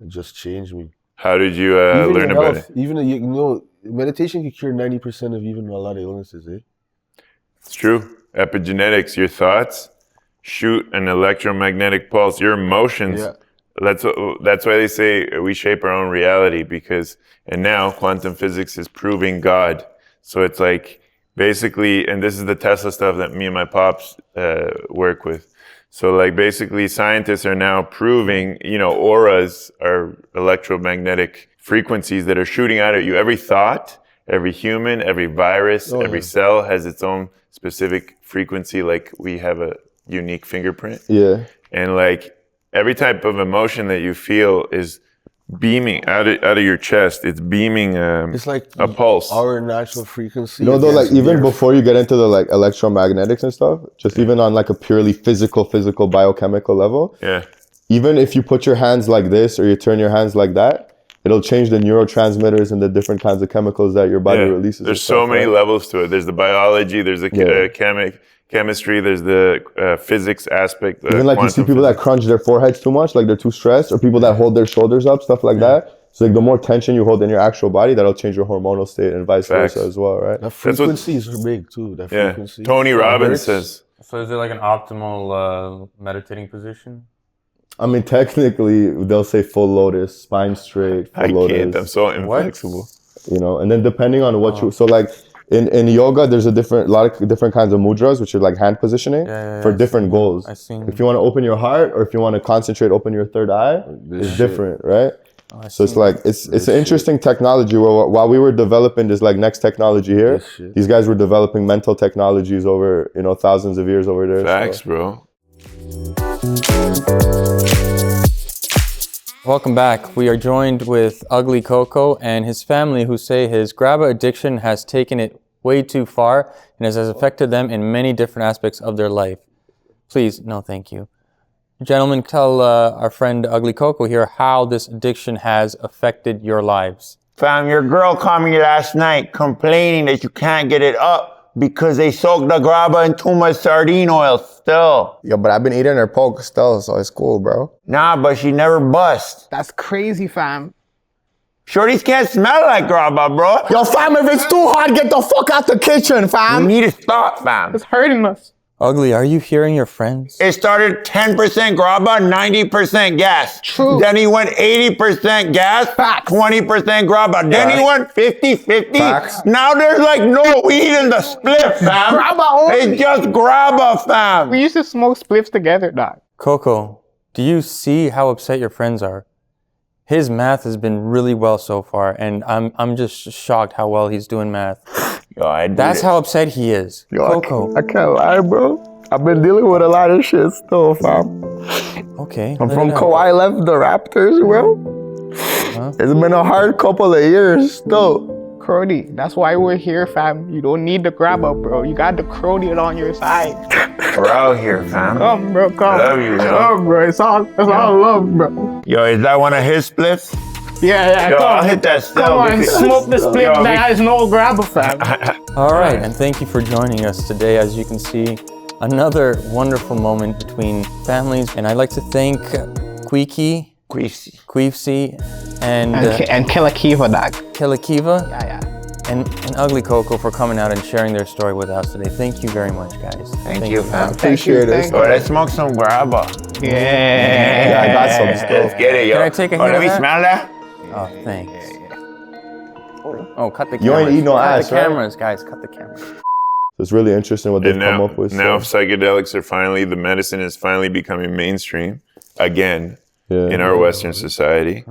It just changed me. How did you Even learn in about health, it? Even, you know, meditation can cure 90% of even a lot of illnesses, eh? It's true. Epigenetics, your thoughts shoot an electromagnetic pulse. Your emotions. Yeah. That's why they say we shape our own reality, because, and now quantum physics is proving God. So it's like basically, and this is the Tesla stuff that me and my pops work with. So like basically scientists are now proving, you know, auras are electromagnetic frequencies that are shooting out at you. Every thought, every human, every virus, every cell has its own specific frequency. Like we have a unique fingerprint. Yeah. And like every type of emotion that you feel is beaming out of your chest. It's beaming It's like a pulse. our natural frequency. You know, though, like against even their- before you get into the like electromagnetics and stuff, just even on like a purely physical biochemical level, Yeah. even if you put your hands like this or you turn your hands like that, it'll change the neurotransmitters and the different kinds of chemicals that your body releases. There's and so stuff, many right? levels to it. There's the biology, there's the chemistry, there's the physics aspect. Even like you see people that crunch their foreheads too much, like they're too stressed, or people that hold their shoulders up, stuff like that. So like the more tension you hold in your actual body, that'll change your hormonal state and vice versa as well, right? That frequencies are big too. That Yeah. frequency. Tony Robbins Hertz. says. So is it like an optimal meditating position? I mean, technically, they'll say full lotus, spine straight, full I lotus. can't. I'm so inflexible. You know, and then depending on what you, so like in yoga, there's a lot of different kinds of mudras, which are like hand positioning for different goals. I've seen. If you want to open your heart, or if you want to concentrate, open your third eye, it's different, right? So it's like it's an interesting technology. Where while we were developing this like next technology here, these guys were developing mental technologies over thousands of years over there. Facts, bro. Welcome back. We are joined with Ugly Coco and his family, who say his grabba addiction has taken it way too far and has affected them in many different aspects of their life. Please, no thank you. Gentlemen, tell our friend Ugly Coco here how this addiction has affected your lives. Fam, your girl called me last night complaining that you can't get it up because they soaked the grabba in too much sardine oil still. Yo, but I've been eating her poke still, so it's cool, bro. Nah, but she never bust. That's crazy, fam. Shorties can't smell like grabba, bro. Yo, fam, if it's too hot, get the fuck out the kitchen, fam. We need to stop, fam. It's hurting us. Ugly, are you hearing your friends? It started 10% grabba, 90% gas. True. Then he went 80% gas, Facts. 20% grabba. Then he went 50-50. Facts. Now there's like no weed in the split, fam. Grabba only. It's just grabba, fam. We used to smoke spliffs together, dog. Coco, do you see how upset your friends are? His math has been really well so far, and I'm just shocked how well he's doing math. Yo, That's how upset he is. Coco. I can't lie, bro. I've been dealing with a lot of shit still, fam. Okay. I'm from Kawhi left the Raptors, bro. It's been a hard couple of years still. Crody, that's why we're here, fam. You don't need the grabba, bro. You got the Crody on your side. We're out here, fam. Come, bro, come. I love you, yo. Come, bro. It's all love, bro. Yo, is that one of his splits? Yeah, Yo, come. I'll hit that still. Come on, because- smoke the split Yo, that has no grabba, fam. All right, and thank you for joining us today. As you can see, another wonderful moment between families. And I'd like to thank Queefsy and Killakiva, dog. Killakiva Yeah. and Ugly Coco for coming out and sharing their story with us today. Thank you very much, guys. Thank you, fam. Appreciate it. Oh, let's smoke some grabba. Yeah. I got some stuff. Let's get it, yo. Can I take a hit let of me that? smell that. Oh, thanks. Oh, cut the cameras. You ain't eat no cut ass, the right? cameras, guys. Cut the cameras. It's really interesting what they've And come up with. now so. psychedelics are finally, the medicine is finally becoming mainstream again Yeah. in our Western society.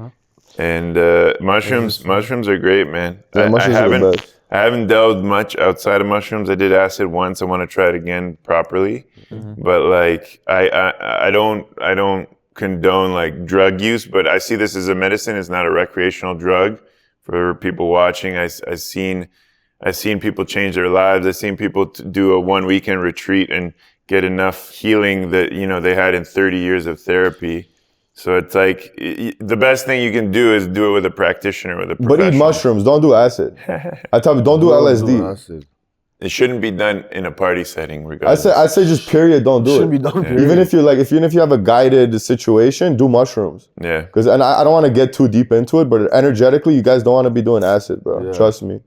And mushrooms are great, man. Yeah, mushrooms are the best. I haven't delved much outside of mushrooms. I did acid once. I want to try it again properly. But like, I don't condone like drug use, but I see this as a medicine. It's not a recreational drug. For people watching, I've seen people change their lives. I've seen people do a 1 weekend retreat and get enough healing that, you know, they had in 30 years of therapy. So it's like, the best thing you can do is do it with a practitioner, with a professional. But eat mushrooms, don't do acid. I tell you, don't do LSD. It shouldn't be done in a party setting, regardless. I say just period, don't do it. Shouldn't be done, period. Even if you have a guided situation, do mushrooms. Yeah. Because I don't want to get too deep into it, but energetically, you guys don't want to be doing acid, bro. Yeah. Trust me.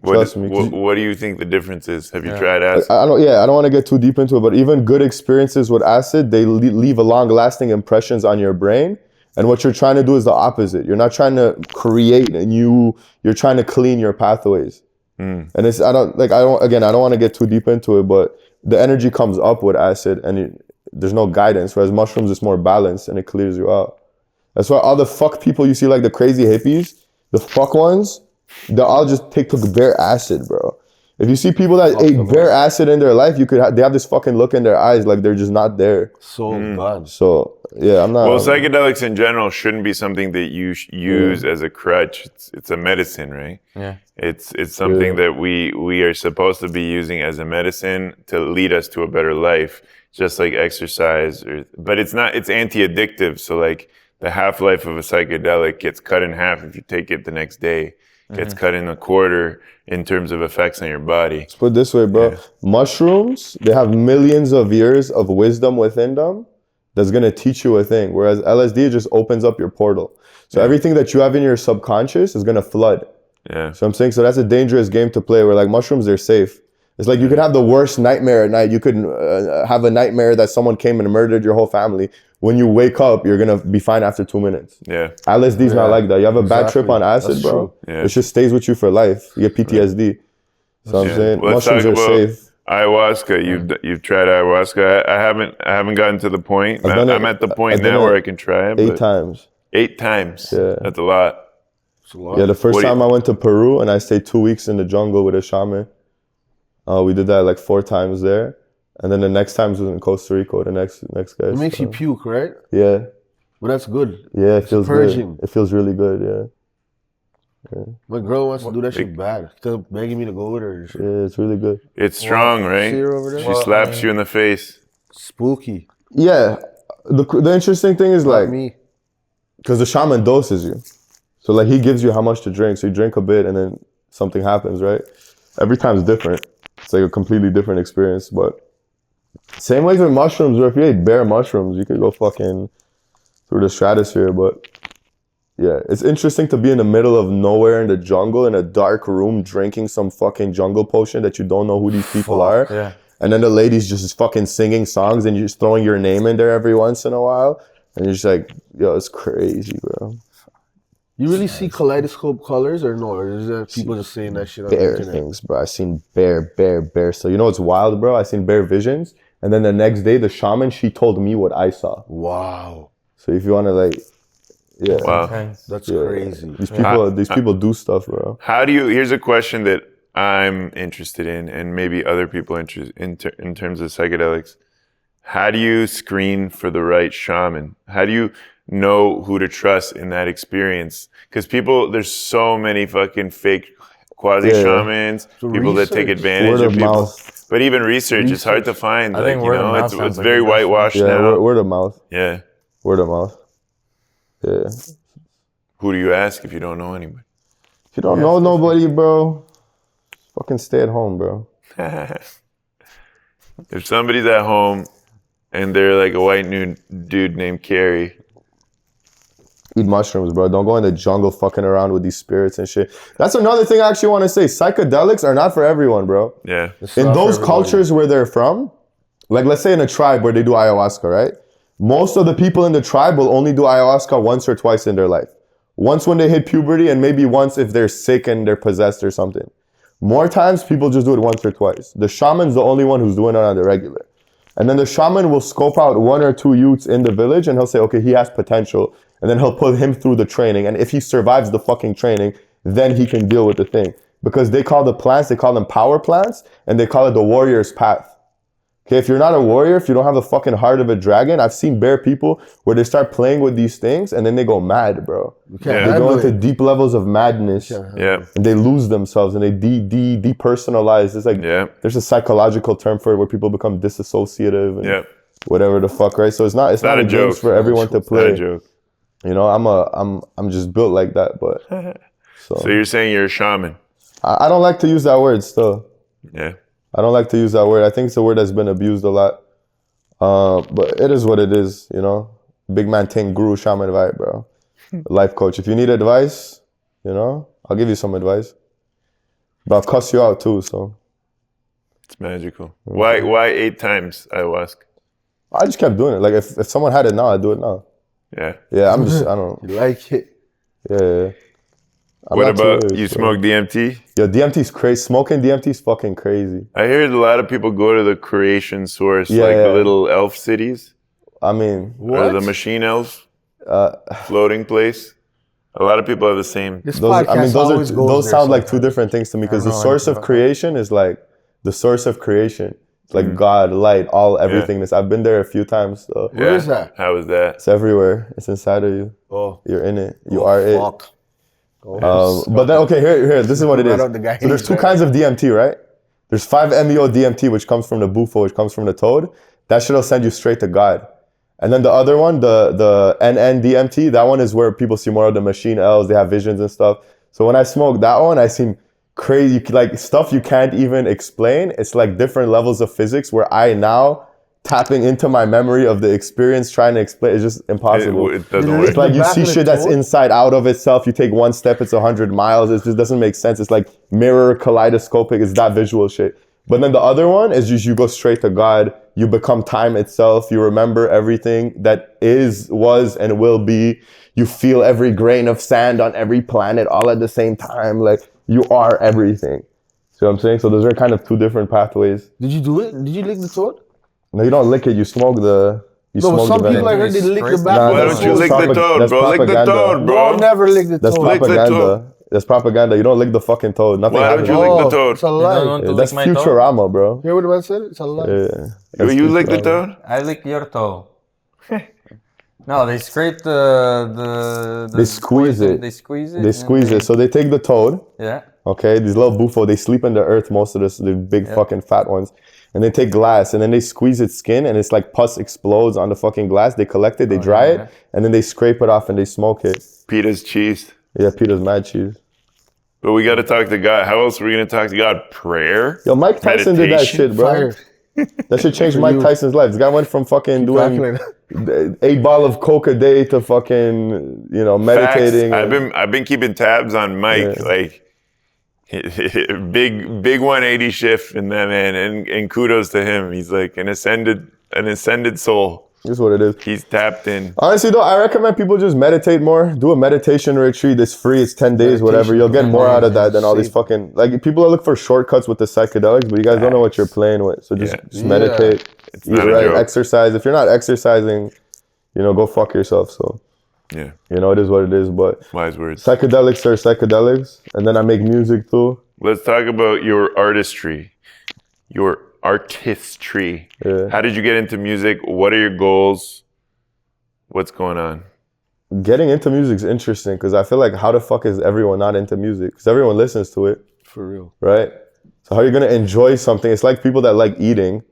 Trust me. What do you think the difference is? Have you tried acid? I don't want to get too deep into it, but even good experiences with acid, they leave a long-lasting impressions on your brain. And what you're trying to do is the opposite. You're not trying to create you're trying to clean your pathways. And I don't want to get too deep into it, but the energy comes up with acid and there's no guidance, whereas mushrooms is more balanced and it clears you out. That's why all the fuck people you see, like the crazy hippies, the fuck ones, they all just took bare acid, bro. If you see people that ate bare acid in their life, they have this fucking look in their eyes like they're just not there. So God. So yeah, I'm not. Well, psychedelics in general shouldn't be something that you use as a crutch. It's a medicine, right? Yeah. It's something that we are supposed to be using as a medicine to lead us to a better life, just like exercise. But it's not. It's anti-addictive. So like the half-life of a psychedelic gets cut in half if you take it the next day. Gets cut in a quarter in terms of effects on your body. Let's put it this way, bro. Yeah. Mushrooms, they have millions of years of wisdom within them that's gonna teach you a thing. Whereas LSD just opens up your portal. So everything that you have in your subconscious is gonna flood. Yeah. So I'm saying, so that's a dangerous game to play where like mushrooms, they're safe. It's like you could have the worst nightmare at night. You could have a nightmare that someone came and murdered your whole family. When you wake up, you're gonna be fine after 2 minutes. Yeah. LSD's not like that. You have a bad trip on acid, That's bro. true. Yeah. It just stays with you for life. You get PTSD. So I'm saying Well, let's mushrooms talk are about safe. ayahuasca. You've tried ayahuasca. I haven't gotten to the point. I've done it- I'm at the point I've done now it where I can try it. 8 but times. 8 times. Yeah. That's a lot. It's a lot. Yeah, the first What do you- time I went to Peru and I stayed 2 weeks in the jungle with a shaman. We did that like 4 times there. And then the next time was in Costa Rica, the next guy. It makes you puke, right? Yeah. But that's good. Yeah, it feels purging. good. It feels really good, yeah. My girl wants to do that shit bad. She's begging me to go with her and shit. Yeah, it's really good. It's strong, right? See her over there? She slaps you in the face. Spooky. Yeah. The interesting thing is like, me. because the shaman doses you. So like he gives you how much to drink. So you drink a bit and then something happens, right? Every time's different. It's like a completely different experience. But same way with mushrooms, or if you ate bare mushrooms, you could go fucking through the stratosphere. But yeah, it's interesting to be in the middle of nowhere in the jungle in a dark room drinking some fucking jungle potion that you don't know who these people are. Yeah. And then the lady's just fucking singing songs and you're just throwing your name in there every once in a while. And you're just like, yo, it's crazy, bro. You really see kaleidoscope colors or no? Or is that people just saying that shit on the Bear internet? things, bro. I seen bear. So you know what's wild, bro? I seen bear visions. And then the next day, the shaman, she told me what I saw. Wow. So if you want to like, yeah. Wow. That's Yeah. crazy. These people do stuff, bro. Here's a question that I'm interested in, and maybe other people in terms of psychedelics. How do you screen for the right shaman? How do you know who to trust in that experience? Because there's so many fucking fake quasi-shamans, people that take advantage Word of of people. mouth. But even research is hard to find. I think word of mouth it's sounds like very the best whitewashed Yeah, now. word of mouth. Yeah. Word of mouth. Yeah. Who do you ask if you don't know anybody? If you don't know nobody, bro, fucking stay at home, bro. If somebody's at home and they're like a white new dude named Carrie, Eat mushrooms, bro. Don't go in the jungle fucking around with these spirits and shit. That's another thing I actually want to say. Psychedelics are not for everyone, bro. yeah. In those cultures where they're from, like let's say in a tribe where they do ayahuasca, right? Most of the people in the tribe will only do ayahuasca once or twice in their life. Once when they hit puberty and maybe once if they're sick and they're possessed or something. More times people just do it once or twice. The shaman's the only one who's doing it on the regular. And then the shaman will scope out 1 or 2 youths in the village and he'll say, okay, he has potential. And then he'll put him through the training. And if he survives the fucking training, then he can deal with the thing. Because they call the plants, they call them power plants, and they call it the warrior's path. Okay, if you're not a warrior, if you don't have the fucking heart of a dragon, I've seen bare people where they start playing with these things and then they go mad, bro. Yeah. They go into deep levels of madness. Yeah. And they lose themselves and they depersonalize. It's like, there's a psychological term for it where people become disassociative and whatever the fuck, right? So it's not a joke for everyone to play. It's not a joke. You know, I'm just built like that, but. So you're saying you're a shaman? I don't like to use that word still. Yeah. I don't like to use that word. I think it's a word that's been abused a lot. But it is what it is, you know. Big man thing, guru, shaman vibe, bro. Life coach. If you need advice, you know, I'll give you some advice. But I'll cuss you out too, so. It's magical. Why 8 times ayahuasca? I just kept doing it. Like if someone had it now, I'd do it now. Yeah. Yeah, I don't. You like it? Yeah. What about you smoke DMT? Yo, DMT's crazy. Smoking DMT's fucking crazy. I heard a lot of people go to the creation source, the little elf cities. I mean, or the machine elves floating place. A lot of people have the same. Those sound like two different things to me because the source of creation is like the source of creation. It's like God, light, everything. I've been there a few times. So. Where is that? How is that? It's everywhere. It's inside of you. Oh, you're in it. You are it. Fuck. But then, okay, here, this is what it is. So there's 2 kinds of DMT, right? There's 5-MeO DMT, which comes from the bufo, which comes from the toad. That shit'll send you straight to God. And then the other one, the NN DMT, that one is where people see more of the machine elves. They have visions and stuff. So when I smoke that one, I seem crazy, like stuff you can't even explain. It's like different levels of physics where I now tapping into my memory of the experience, trying to explain, it's just impossible. It doesn't work. It's like you see shit that's inside out of itself. You take 1 step, it's 100 miles. It just doesn't make sense. It's like mirror, kaleidoscopic. It's that visual shit. But then the other one is just you go straight to God. You become time itself. You remember everything that is, was, and will be. You feel every grain of sand on every planet all at the same time. Like you are everything. See what I'm saying? So those are kind of 2 different pathways. Did you do it? Did you lick the toad? No, you don't lick it. You smoke the. Some people I heard they lick the back. Why don't you lick the toad, bro? Lick the toad, bro. No, never lick the toad. That's propaganda. That's propaganda. You don't lick the fucking toad. Nothing Why don't you lick the toad? It's a lie. That's Futurama, bro. Hear what the man said? It's a lie. Yeah. You lick the toad? I lick your toe. No, they scrape the They squeeze poison, it. They squeeze it. They squeeze it. So they take the toad. Yeah. Okay, these little bufo, they sleep in the earth, most of this, the big fucking fat ones. And they take glass and then they squeeze its skin and it's like pus explodes on the fucking glass. They collect it, they dry it, and then they scrape it off and they smoke it. Pita's cheese. Yeah, Peter's mad cheese. But we got to talk to God. How else are we going to talk to God? Prayer? Yo, Mike Tyson did that shit, bro. That shit changed Mike Tyson's life. This guy went from fucking doing 8 ball of coke a day to fucking, you know, meditating. Facts. I've been keeping tabs on Mike, like big 180 shift in that man, and kudos to him. He's like an ascended soul. That's what it is. He's tapped in. Honestly though, I recommend people just meditate more. Do a meditation retreat. It's free. It's 10 days, whatever. You'll get more out of that than all these fucking, like, people are looking for shortcuts with the psychedelics, but you guys don't know what you're playing with. So just meditate. It's Eat not a right, joke. exercise. If you're not exercising, you know, go fuck yourself. So Yeah. you know, it is what it is. But Wise words. psychedelics are psychedelics. And then I make music too. Let's talk about your artistry, your artistry. Yeah. How did you get into music? What are your goals? What's going on? Getting into music is interesting because I feel like how the fuck is everyone not into music? Because everyone listens to it. For real. Right? So how are you going to enjoy something? It's like people that like eating,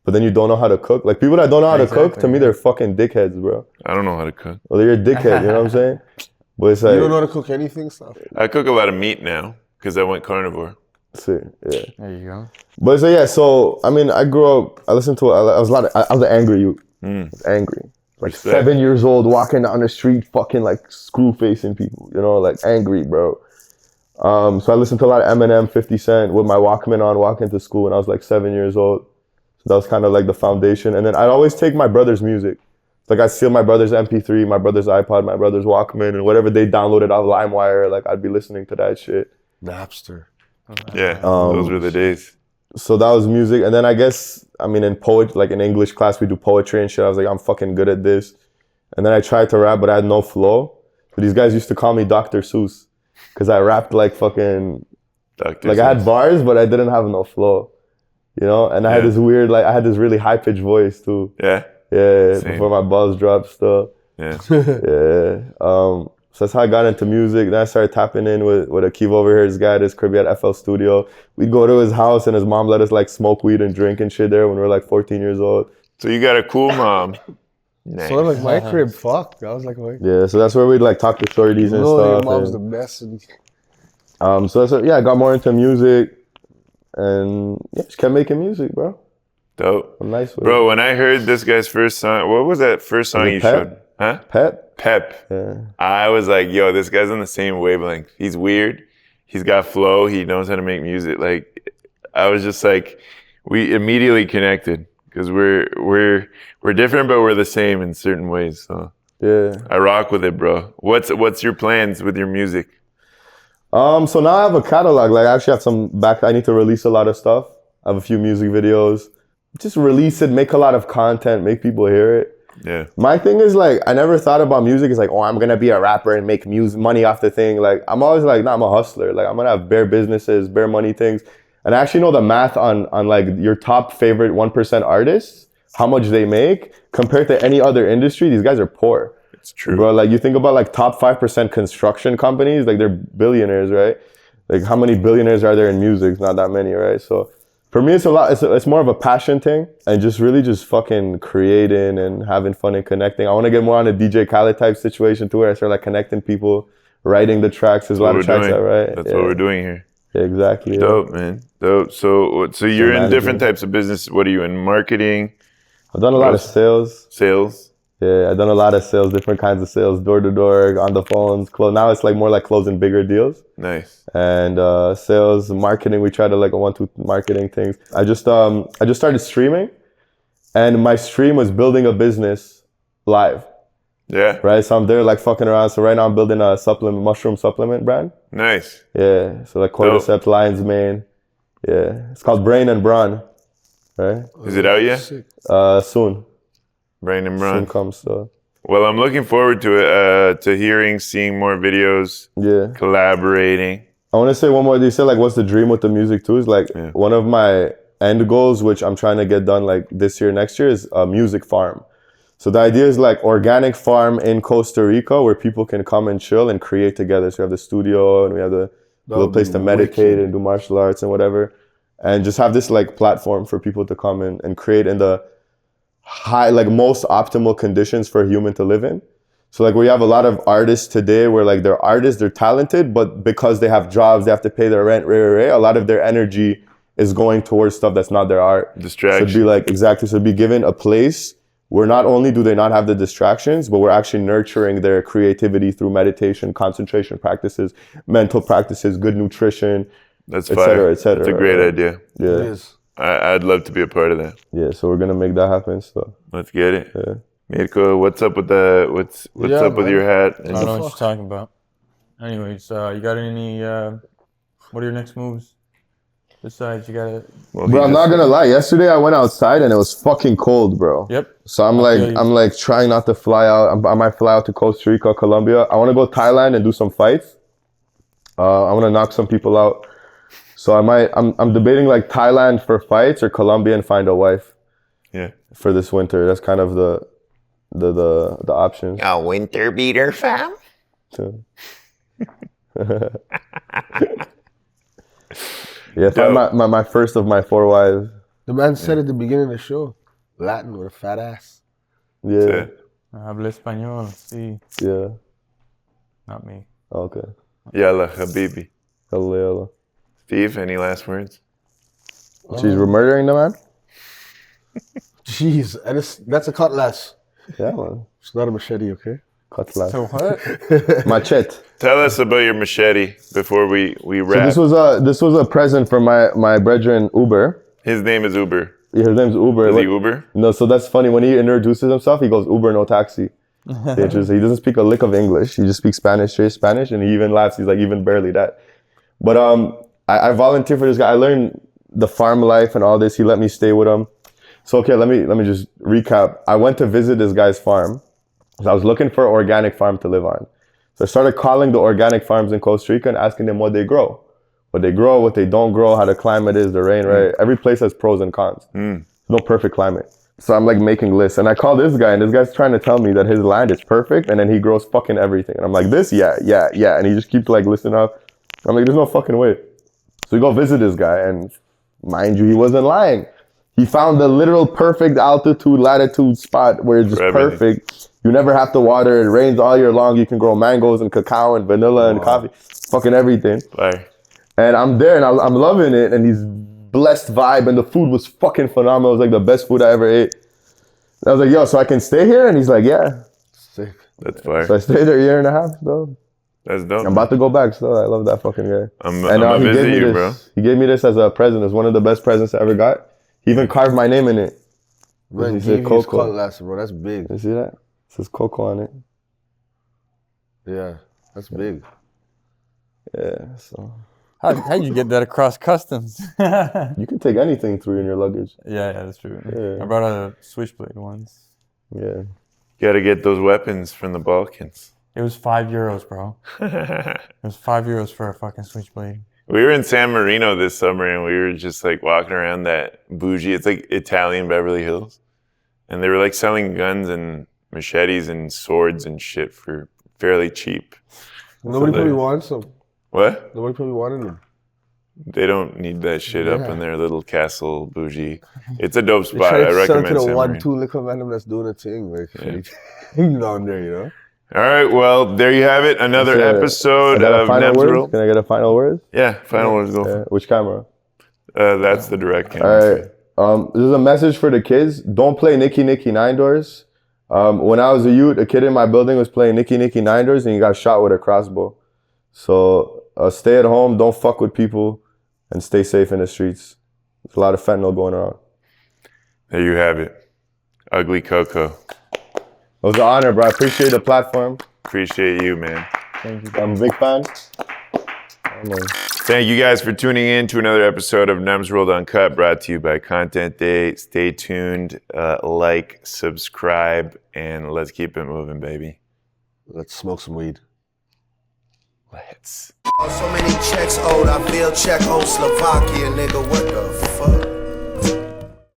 but then you don't know how to cook. Like people that don't know how to cook, to me, they're fucking dickheads, bro. I don't know how to cook. Well, you're a dickhead, you know what I'm saying? But it's like... You don't know how to cook anything, stuff? I cook a lot of meat now because I went carnivore. See, yeah. There you go. But so yeah, so I mean, I grew up. I listened to. I was an angry youth. I was angry, like Respect. 7 years old, walking down the street, fucking like screw facing people. You know, like angry, bro. So I listened to a lot of Eminem, 50 Cent with my Walkman on, walking to school when I was like 7 years old. So that was kind of like the foundation. And then I'd always take my brother's music. Like I'd steal my brother's MP3, my brother's iPod, my brother's Walkman, and whatever they downloaded off LimeWire. Like I'd be listening to that shit. Napster. Yeah, those were the days. So that was music. And then I guess, I mean, in like in English class, we do poetry and shit. I was like, I'm fucking good at this. And then I tried to rap, but I had no flow. So these guys used to call me Dr. Seuss because I rapped like fucking, Dr. like Seuss. I had bars, but I didn't have no flow, you know? And I had this weird, like I had this really high pitched voice too. Yeah? Yeah, Same. before my balls dropped stuff. Yeah. Yeah. So that's how I got into music. Then I started tapping in with Akiva over here, this guy at his crib at FL Studio. We'd go to his house and his mom let us like smoke weed and drink and shit there when we were like 14 years old. So you got a cool mom. Nice. So like my crib, fuck. I was like, Yeah, so that's where we'd like talk to shorties and no, your stuff. mom's the and, best. And so that's I got more into music and yeah, just kept making music, bro. Dope. I'm nice with Bro, it. when I heard this guy's first song, what was that first song Was it you Pep? showed? Huh? Pep? Yeah. I was like, yo, this guy's on the same wavelength. He's weird. He's got flow. He knows how to make music. Like, I was just like, we immediately connected because we're different, but we're the same in certain ways. So yeah, I rock with it, bro. What's your plans with your music? So now I have a catalog. Like I actually have some I need to release a lot of stuff. I have a few music videos. Just release it, make a lot of content, make people hear it. Yeah. My thing is like, I never thought about music as like, oh, I'm going to be a rapper and make money off the thing. Like, I'm always like, nah, I'm a hustler. Like, I'm going to have bare businesses, bare money things. And I actually know the math on like your top favorite 1% artists, how much they make compared to any other industry. These guys are poor. It's true. Bro, like you think about like top 5% construction companies, like they're billionaires, right? Like how many billionaires are there in music? It's not that many, right? So for me, it's a lot. It's more of a passion thing and just really just fucking creating and having fun and connecting. I want to get more on a DJ Khaled type situation too, where I start like connecting people, writing the tracks. There's a lot of tracks out, right? That's what we're doing here. Yeah, exactly. Dope, man. Dope. So you're in different types of business. What are you in? Marketing? I've done a lot of sales. Sales? Yeah, I've done a lot of sales, different kinds of sales, door to door, on the phones, now it's like more like closing bigger deals. Nice. And sales, marketing, we try to like 1-2 marketing things. I just started streaming, and my stream was building a business live. Yeah. Right, so I'm there like fucking around. So right now I'm building a mushroom supplement brand. Nice. Yeah, so like cordyceps, lion's mane. Yeah, it's called Brain and Brawn. Right. Is it out yet? Soon. Brain and Brawn. Soon comes. So. Well, I'm looking forward to it, to seeing more videos. Yeah. Collaborating. I want to say one more. You said like, what's the dream with the music too? Is like one of my end goals, which I'm trying to get done like this year, next year, is a music farm. So the idea is like organic farm in Costa Rica where people can come and chill and create together. So we have the studio and we have the little place to meditate and do martial arts and whatever. And just have this like platform for people to come in and create in the high, like most optimal conditions for a human to live in. So like we have a lot of artists today where like they're artists, they're talented, but because they have jobs, they have to pay their rent, a lot of their energy is going towards stuff that's not their art. Distraction. So it'd be like, exactly, so be given a place where not only do they not have the distractions, but we're actually nurturing their creativity through meditation, concentration practices, mental practices, good nutrition, That's et fire. cetera, et cetera. That's a great idea. Yeah. It is. I'd love to be a part of that. Yeah, so we're gonna make that happen. So Let's get it. yeah. Mirko, what's up with the what's Yeah, up with man. your hat? I don't know what you're talking about. Anyways, you got any? What are your next moves? Besides, you gotta. Well, Bro, I'm not gonna lie. Yesterday I went outside and it was fucking cold, bro. Yep. So I'm feel you. like trying not to fly out. I might fly out to Costa Rica, Colombia. I want to go Thailand and do some fights. I want to knock some people out. So I'm debating like Thailand for fights or Colombia and find a wife. Yeah. For this winter. That's kind of the options. A winter beater, fam? So. Yeah, find my first of my 4 wives. The man said at the beginning of the show, Latin with a fat ass. Yeah. Habla español, sí. Yeah. Not me. Okay. Yalla, habibi. Hello. Steve, any last words? She's murdering the man? Jeez, and that's a cutlass. Yeah, man. It's not a machete, okay? Cutlass. So what? Machete. Tell us about your machete before we So wrap. this was a present from my brethren Uber. His name is Uber. Yeah, his name's Uber. Is he Like- Uber? No, so that's funny. When he introduces himself, he goes Uber, no taxi. He doesn't speak a lick of English. He just speaks Spanish, straight Spanish, and he even laughs. He's like, even barely that. But I volunteer for this guy. I learned the farm life and all this. He let me stay with him. So okay, let me just recap. I went to visit this guy's farm. So I was looking for an organic farm to live on. So I started calling the organic farms in Costa Rica and asking them what they grow. What they grow, what they don't grow, how the climate is, the rain, right? Every place has pros and cons. No perfect climate. So I'm like making lists. And I call this guy and this guy's trying to tell me that his land is perfect and then he grows fucking everything. And I'm like, this? Yeah. And he just keeps like listening up. I'm like, there's no fucking way. So we go visit this guy and mind you, he wasn't lying. He found the literal perfect altitude, latitude spot where it's just perfect. You never have to water. It rains all year long. You can grow mangoes and cacao and vanilla and coffee. Fucking everything. Fire. And I'm there and I'm loving it. And he's blessed vibe. And the food was fucking phenomenal. It was like the best food I ever ate. And I was like, yo, so I can stay here? And he's like, yeah. Sick. That's fire. So I stayed there a year and a half, though. That's dope. I'm about to go back, so I love that fucking guy. I'm gonna he visit gave me you, this, bro. He gave me this as a present. It's one of the best presents I ever got. He even carved my name in it. Man, He he said gave you his Coco. cutlass, bro. That's big. You see that? It says Coco on it. Yeah, that's big. Yeah, so. How'd you get that across customs? You can take anything through in your luggage. Yeah, that's true. Yeah. I brought a switchblade once. Yeah. Gotta get those weapons from the Balkans. It was €5, bro. It was €5 for a fucking switchblade. We were in San Marino this summer and we were just like walking around that bougie, it's like Italian Beverly Hills. And they were like selling guns and machetes and swords and shit for fairly cheap. Nobody probably wants them. What? Nobody probably wanted them. They don't need that shit up in their little castle bougie. It's a dope spot. Try I to sell recommend to the San Marino. 1-2 liquor man that's doing a thing. Like, down there, you know? All right, well, there you have it. Another episode of final Nems word? Rule. Can I get a final word? Yeah, final words. Go for it. Which camera? That's the direct camera. All right. This is a message for the kids. Don't play Nicky Nicky Nine Doors. When I was a youth, a kid in my building was playing Nicky Nicky Nine Doors and he got shot with a crossbow. So stay at home, don't fuck with people, and stay safe in the streets. There's a lot of fentanyl going around. There you have it. Ugly Coco. It was an honor, bro. I appreciate the platform. Appreciate you, man. Thank you. I'm a big fan. Thank you guys for tuning in to another episode of Nems World Uncut, brought to you by Content Day. Stay tuned, like, subscribe, and let's keep it moving, baby. Let's smoke some weed. Let's. So many checks owed, I feel Czechoslovakia, nigga, what the fuck?